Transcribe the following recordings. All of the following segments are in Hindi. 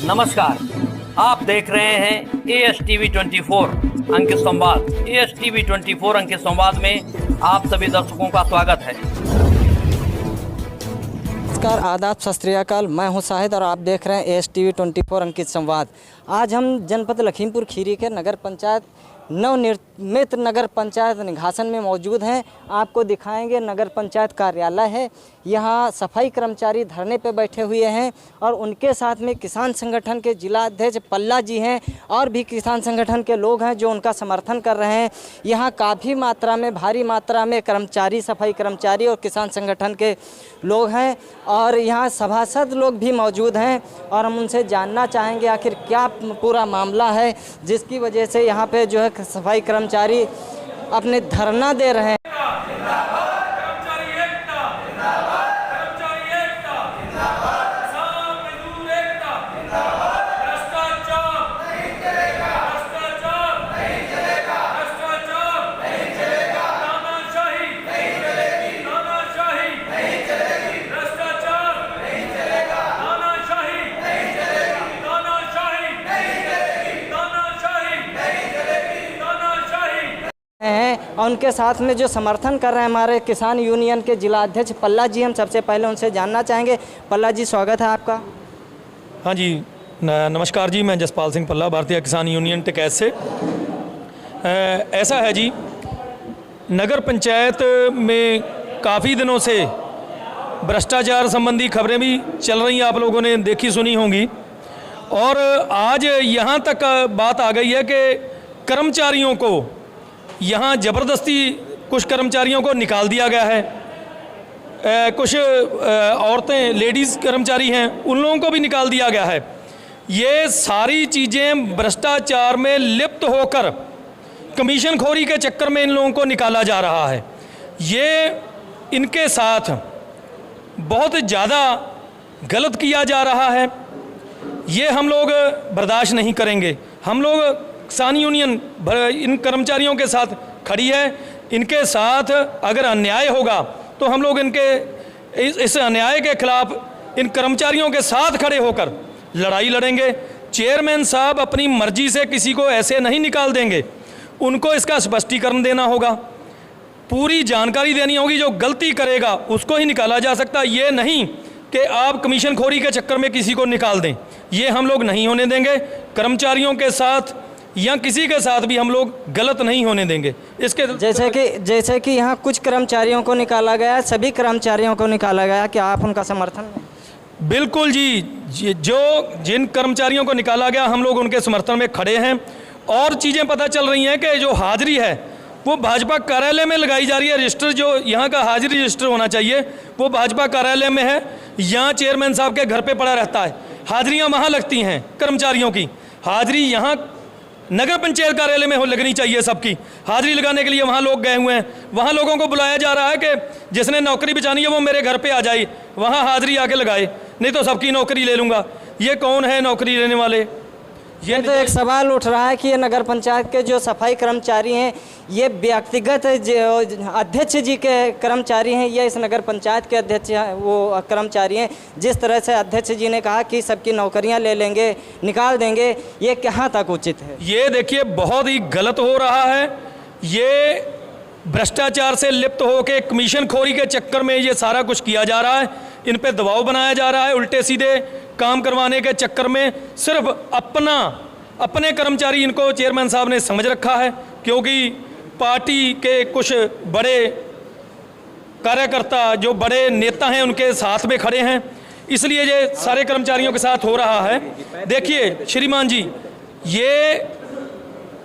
नमस्कार, आप देख रहे हैं ASTV 24 अंक संवाद। ASTV 24 अंक संवाद में आप सभी दर्शकों का स्वागत है। नमस्कार, आदाब, सत श्री अकाल। मैं हूं शाहिद और आप देख रहे हैं ASTV 24 अंकित संवाद। आज हम जनपद लखीमपुर खीरी के नगर पंचायत नवनिर्मित नगर पंचायत निघासन में मौजूद हैं। आपको दिखाएंगे नगर पंचायत कार्यालय है। यहाँ सफाई कर्मचारी धरने पे बैठे हुए हैं और उनके साथ में किसान संगठन के जिला अध्यक्ष पल्ला जी हैं और भी किसान संगठन के लोग हैं जो उनका समर्थन कर रहे हैं। यहाँ काफ़ी मात्रा में, भारी मात्रा में कर्मचारी, सफाई कर्मचारी और किसान संगठन के लोग हैं और यहाँ सभासद लोग भी मौजूद हैं और हम उनसे जानना चाहेंगे आखिर क्या पूरा मामला है जिसकी वजह से यहाँ पे जो है सफाई कर्मचारी अपने धरना दे रहे हैं। और उनके साथ में जो समर्थन कर रहे हैं हमारे किसान यूनियन के जिला अध्यक्ष पल्ला जी, हम सबसे पहले उनसे जानना चाहेंगे। पल्ला जी, स्वागत है आपका। हाँ जी, नमस्कार जी। मैं जसपाल सिंह पल्ला, भारतीय किसान यूनियन टिकैत से। ऐसा है जी, नगर पंचायत में काफ़ी दिनों से भ्रष्टाचार संबंधी खबरें भी चल रही हैं, आप लोगों ने देखी सुनी होंगी। और आज यहाँ तक बात आ गई है कि कर्मचारियों को यहाँ ज़बरदस्ती कुछ कर्मचारियों को निकाल दिया गया है। कुछ औरतें, लेडीज़ कर्मचारी हैं, उन लोगों को भी निकाल दिया गया है। ये सारी चीज़ें भ्रष्टाचार में लिप्त होकर कमीशन खोरी के चक्कर में इन लोगों को निकाला जा रहा है। ये इनके साथ बहुत ज़्यादा गलत किया जा रहा है। ये हम लोग बर्दाश्त नहीं करेंगे। हम लोग किसान यूनियन इन कर्मचारियों के साथ खड़ी है। इनके साथ अगर अन्याय होगा तो हम लोग इनके इस अन्याय के खिलाफ इन कर्मचारियों के साथ खड़े होकर लड़ाई लड़ेंगे। चेयरमैन साहब अपनी मर्जी से किसी को ऐसे नहीं निकाल देंगे, उनको इसका स्पष्टीकरण देना होगा, पूरी जानकारी देनी होगी। जो गलती करेगा उसको ही निकाला जा सकता, ये नहीं कि आप कमीशन खोरी के चक्कर में किसी को निकाल दें। ये हम लोग नहीं होने देंगे। कर्मचारियों के साथ या किसी के साथ भी हम लोग गलत नहीं होने देंगे। इसके जैसे कि यहाँ कुछ कर्मचारियों को निकाला गया, सभी कर्मचारियों को निकाला गया, क्या आप उनका समर्थन? बिल्कुल जी, जो जिन कर्मचारियों को निकाला गया हम लोग उनके समर्थन में खड़े हैं। और चीज़ें पता चल रही हैं कि जो हाजिरी है वो भाजपा कार्यालय में लगाई जा रही है। रजिस्टर जो यहाँ का हाजिरी रजिस्टर होना चाहिए वो भाजपा कार्यालय में है, यहाँ चेयरमैन साहब के घर पे पड़ा रहता है। हाजिरियाँ वहाँ लगती हैं कर्मचारियों की। हाजिरी यहाँ नगर पंचायत कार्यालय में लगनी चाहिए सबकी। हाजिरी लगाने के लिए वहाँ लोग गए हुए हैं। वहाँ लोगों को बुलाया जा रहा है कि जिसने नौकरी बचानी है वो मेरे घर पे आ जाए, वहाँ हाजिरी आके लगाए, नहीं तो सबकी नौकरी ले लूँगा। ये कौन है नौकरी लेने वाले? ये तो एक सवाल उठ रहा है कि ये नगर पंचायत के जो सफाई कर्मचारी हैं ये व्यक्तिगत अध्यक्ष जी के कर्मचारी हैं या इस नगर पंचायत के अध्यक्ष वो कर्मचारी हैं? जिस तरह से अध्यक्ष जी ने कहा कि सबकी नौकरियां ले लेंगे, निकाल देंगे, ये कहाँ तक उचित है? ये देखिए, बहुत ही गलत हो रहा है। ये भ्रष्टाचार से लिप्त होकर कमीशन खोरी के चक्कर में ये सारा कुछ किया जा रहा है। इन पे दबाव बनाया जा रहा है, उल्टे सीधे काम करवाने के चक्कर में सिर्फ अपने कर्मचारी इनको चेयरमैन साहब ने समझ रखा है, क्योंकि पार्टी के कुछ बड़े कार्यकर्ता, जो बड़े नेता हैं, उनके साथ में खड़े हैं, इसलिए ये सारे कर्मचारियों के साथ हो रहा है। देखिए श्रीमान जी, ये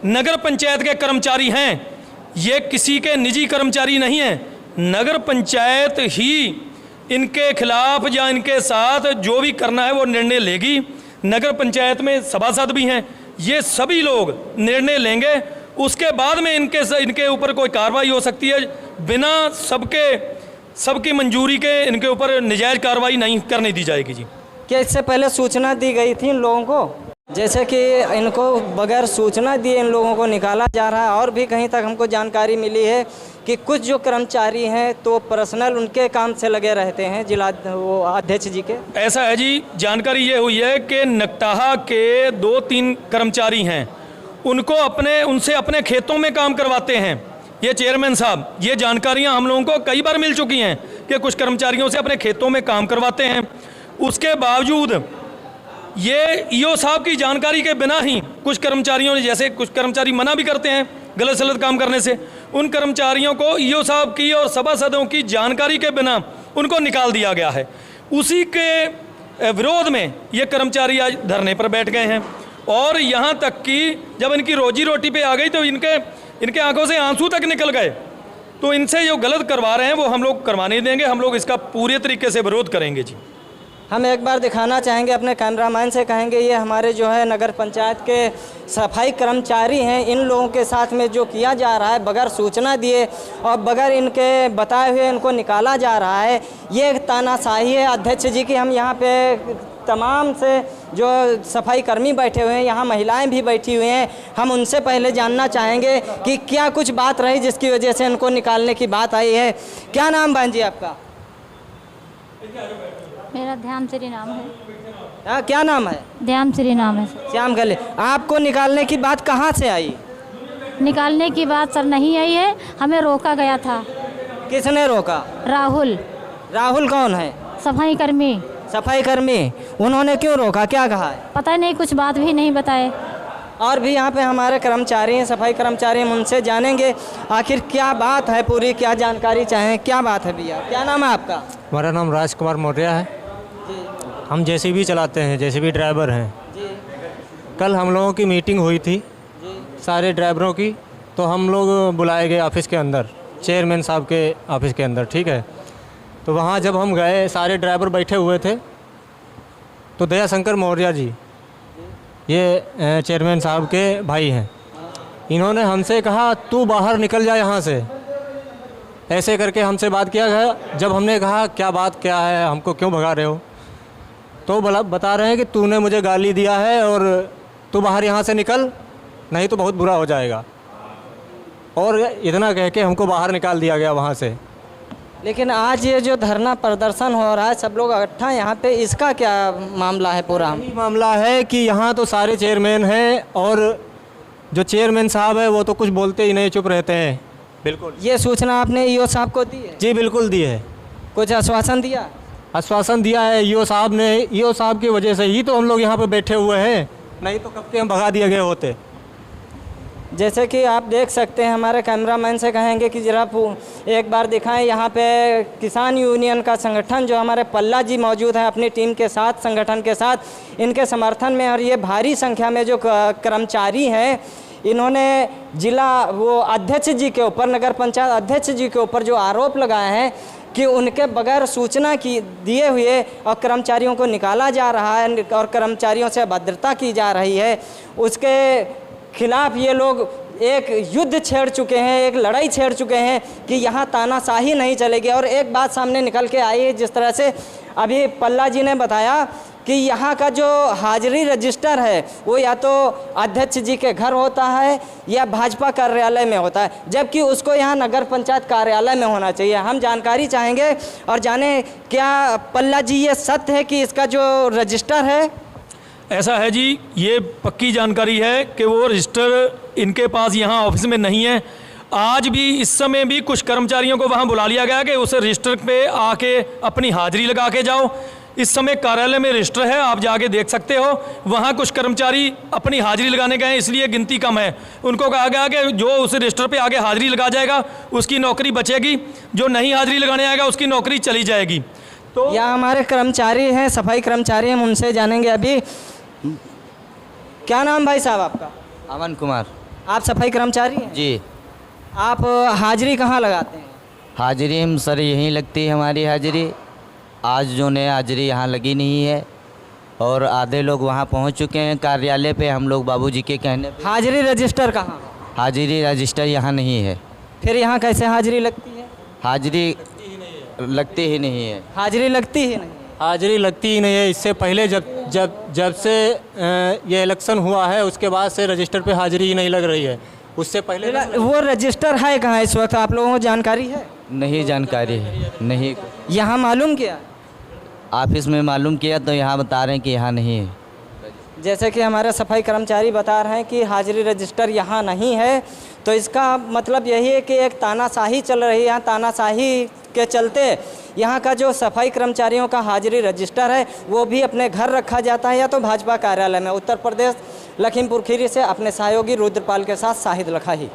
नगर पंचायत के कर्मचारी हैं, ये किसी के निजी कर्मचारी नहीं हैं। नगर पंचायत ही इनके खिलाफ या इनके साथ जो भी करना है वो निर्णय लेगी। नगर पंचायत में सभासद भी हैं, ये सभी लोग निर्णय लेंगे। उसके बाद में इनके ऊपर कोई कार्रवाई हो सकती है। बिना सबकी मंजूरी के इनके ऊपर नजायज़ कार्रवाई नहीं करने दी जाएगी जी। क्या इससे पहले सूचना दी गई थी इन लोगों को? जैसे कि इनको बगैर सूचना दिए इन लोगों को निकाला जा रहा है। और भी कहीं तक हमको जानकारी मिली है कि कुछ जो कर्मचारी हैं तो पर्सनल उनके काम से लगे रहते हैं जिला वो अध्यक्ष जी के। ऐसा है जी, जानकारी ये हुई है कि नकटाहा के 2-3 कर्मचारी हैं, उनसे अपने खेतों में काम करवाते हैं ये चेयरमैन साहब। ये जानकारियां हम लोगों को कई बार मिल चुकी हैं कि कुछ कर्मचारियों से अपने खेतों में काम करवाते हैं। उसके बावजूद ये ईओ साहब की जानकारी के बिना ही कुछ कर्मचारियों ने, जैसे कुछ कर्मचारी मना भी करते हैं गलत सलत काम करने से, उन कर्मचारियों को ईओ साहब की और सभासदों की जानकारी के बिना उनको निकाल दिया गया है। उसी के विरोध में ये कर्मचारी आज धरने पर बैठ गए हैं। और यहाँ तक कि जब इनकी रोजी रोटी पे आ गई तो इनके आंखों से आंसू तक निकल गए। तो इनसे जो गलत करवा रहे हैं वो हम लोग करवाने नहीं देंगे, हम लोग इसका पूरे तरीके से विरोध करेंगे जी। हम एक बार दिखाना चाहेंगे, अपने कैमरामैन से कहेंगे ये हमारे जो है नगर पंचायत के सफाई कर्मचारी हैं, इन लोगों के साथ में जो किया जा रहा है बगैर सूचना दिए और बगैर इनके बताए हुए इनको निकाला जा रहा है, ये एक तानाशाही है अध्यक्ष जी की। हम यहाँ पे तमाम से जो सफाई कर्मी बैठे हुए हैं, यहाँ महिलाएं भी बैठी हुई हैं, हम उनसे पहले जानना चाहेंगे कि क्या कुछ बात रही जिसकी वजह से इनको निकालने की बात आई है। क्या नाम बहन जी आपका? मेरा ध्यान श्री नाम है। क्या नाम है? ध्यान श्री नाम है। श्याम गले। आपको निकालने की बात कहाँ से आई? निकालने की बात सर नहीं आई है, हमें रोका गया था। किसने रोका? राहुल। राहुल कौन है? सफाई कर्मी। सफाई कर्मी। उन्होंने क्यों रोका, क्या कहा है? पता नहीं, कुछ बात भी नहीं बताए। और भी यहाँ पे हमारे कर्मचारी हैं, सफाई कर्मचारी, हम उनसे जानेंगे आखिर क्या बात है, पूरी क्या जानकारी चाहें। क्या बात है भैया? क्या नाम है आपका? हमारा नाम राजकुमार मौर्य है। हम जेसीबी चलाते हैं, जेसीबी ड्राइवर हैं। कल हम लोगों की मीटिंग हुई थी सारे ड्राइवरों की, तो हम लोग बुलाए गए ऑफिस के अंदर, चेयरमैन साहब के ऑफिस के अंदर, ठीक है। तो वहाँ जब हम गए, सारे ड्राइवर बैठे हुए थे, तो दया शंकर मौर्य जी, ये चेयरमैन साहब के भाई हैं, इन्होंने हमसे कहा तू बाहर निकल जा यहाँ से, ऐसे करके हमसे बात किया गया। जब हमने कहा क्या बात क्या है, हमको क्यों भगा रहे हो, तो बता रहे हैं कि तूने मुझे गाली दिया है और तू बाहर यहाँ से निकल, नहीं तो बहुत बुरा हो जाएगा। और इतना कह के हमको बाहर निकाल दिया गया वहाँ से। लेकिन आज ये जो धरना प्रदर्शन हो रहा है, सब लोग इकट्ठा यहाँ पे, इसका क्या मामला है? पूरा यही मामला है कि यहाँ तो सारे चेयरमैन हैं और जो चेयरमैन साहब है वो तो कुछ बोलते ही नहीं, चुप रहते हैं। बिल्कुल। ये सूचना आपने ईओ साहब को दी है? जी बिल्कुल दी है। कुछ आश्वासन दिया? आश्वासन दिया है ईओ साहब ने। ईओ साहब की वजह से ही तो हम लोग यहाँ पे बैठे हुए हैं, नहीं तो कब के हम भगा दिए गए होते। जैसे कि आप देख सकते हैं, हमारे कैमरामैन से कहेंगे कि जरा एक बार दिखाएं। यहाँ पे किसान यूनियन का संगठन जो हमारे पल्ला जी मौजूद है अपनी टीम के साथ, संगठन के साथ, इनके समर्थन में। और ये भारी संख्या में जो कर्मचारी हैं, इन्होंने जिला वो अध्यक्ष जी के ऊपर, नगर पंचायत अध्यक्ष जी के ऊपर जो आरोप लगाए हैं कि उनके बगैर सूचना की दिए हुए और कर्मचारियों को निकाला जा रहा है और कर्मचारियों से अभद्रता की जा रही है, उसके खिलाफ ये लोग एक युद्ध छेड़ चुके हैं, एक लड़ाई छेड़ चुके हैं कि यहाँ तानाशाही नहीं चलेगी। और एक बात सामने निकल के आई है, जिस तरह से अभी पल्ला जी ने बताया कि यहाँ का जो हाजिरी रजिस्टर है वो या तो अध्यक्ष जी के घर होता है या भाजपा कार्यालय में होता है, जबकि उसको यहाँ नगर पंचायत कार्यालय में होना चाहिए। हम जानकारी चाहेंगे और जाने क्या पल्ला जी ये सत्य है कि इसका जो रजिस्टर है? ऐसा है जी, ये पक्की जानकारी है कि वो रजिस्टर इनके पास यहाँ ऑफिस में नहीं है। आज भी इस समय भी कुछ कर्मचारियों को वहाँ बुला लिया गया कि उस रजिस्टर पे आके अपनी हाजिरी लगा के जाओ। इस समय कार्यालय में रजिस्टर है, आप जाके देख सकते हो। वहाँ कुछ कर्मचारी अपनी हाजिरी लगाने गए, इसलिए गिनती कम है। उनको कहा गया कि जो उस रजिस्टर पे आगे हाजिरी लगा जाएगा उसकी नौकरी बचेगी, जो नहीं हाजिरी लगाने आएगा उसकी नौकरी चली जाएगी। तो यहाँ हमारे कर्मचारी हैं, सफाई कर्मचारी, हम उनसे जानेंगे अभी। क्या नाम भाई साहब आपका? अमन कुमार। आप सफाई कर्मचारी हैं? जी। आप हाजिरी कहाँ लगाते हैं? हाजिरी हम सर यहीं लगती है हमारी हाजिरी। आज जो ने हाजिरी यहाँ लगी नहीं है और आधे लोग वहाँ पहुँच चुके हैं कार्यालय पे, हम लोग बाबूजी के कहने पे। हाजिरी रजिस्टर कहाँ? हाजिरी रजिस्टर यहाँ नहीं है। फिर यहाँ कैसे हाजिरी लगती है? हाजिरी लगती ही नहीं है। हाजिरी लगती ही नहीं? हाजिरी लगती ही नहीं है। इससे पहले जब से ये इलेक्शन हुआ है उसके बाद से रजिस्टर पे हाजिरी ही नहीं लग रही है। उससे पहले वो रजिस्टर है कहाँ इस वक्त, आप लोगों को जानकारी है? नहीं जानकारी है, नहीं। यहाँ मालूम किया? ऑफिस में मालूम किया तो यहाँ बता रहे हैं कि यहाँ नहीं है। जैसे कि हमारे सफाई कर्मचारी बता रहे हैं कि हाजिरी रजिस्टर यहाँ नहीं है, तो इसका मतलब यही है कि एक तानाशाही चल रही है। तानाशाही के चलते यहाँ का जो सफाई कर्मचारियों का हाजिरी रजिस्टर है वो भी अपने घर रखा जाता है या तो भाजपा कार्यालय में। उत्तर प्रदेश लखीमपुर खीरी से अपने सहयोगी रुद्रपाल के साथ शाहिद लखाही।